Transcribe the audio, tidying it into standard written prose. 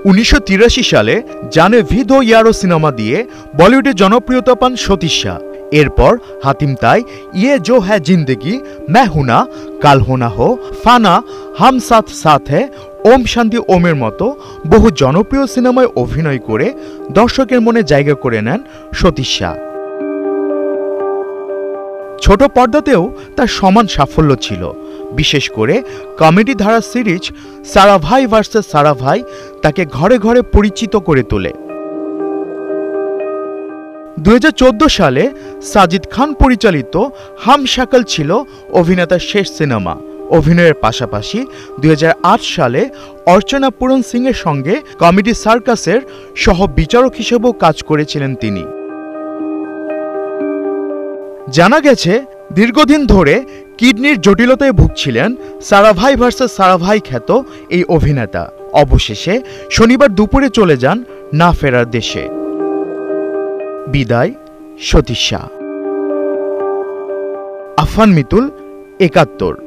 1983 সালে জানে ভিদো ইয়ারো সিনেমা দিয়ে বলিউডে জনপ্রিয়তা পান সতীশ শাহ। এরপর হাতিম তাই, ইয়ে জো হ্যায় জিন্দেগি, मैं हूं ना, কাল হো না হো, ফানা, হাম সাথ সাথ হ্যায়, ওম শান্তি ওমের মতো বহু জনপ্রিয় সিনেমায় অভিনয় করে দর্শকের মনে জায়গা করে নেন সতীশ শাহ। ছোট পর্দাতেও তার সমান সাফল্য ছিল। বিশেষ করে কমেডি ধারা সিরিজ সারাভাই ভার্সেস সারাভাই তাকে ঘরে ঘরে পরিচিত করে তোলে। 2014 সালে সাজিদ খান পরিচালিত হাম শাকল ছিল অভিনেতার শেষ সিনেমা। অভিনয়ের পাশাপাশি 2008 সালে অর্চনা পূরণ সিং এর সঙ্গে কমেডি সার্কাসের সহ বিচারক হিসেবেও কাজ করেছিলেন তিনি। জানা গেছে দীর্ঘদিন ধরে কিডনির জটিলতায় ভুগছিলেন সারাভাই ভার্সেস সারাভাই খ্যাত এই অভিনেতা। অবশেষে শনিবার দুপুরে চলে যান না ফেরার দেশে। বিদায় সতীশ শাহ। আফফান মিতুল, 71।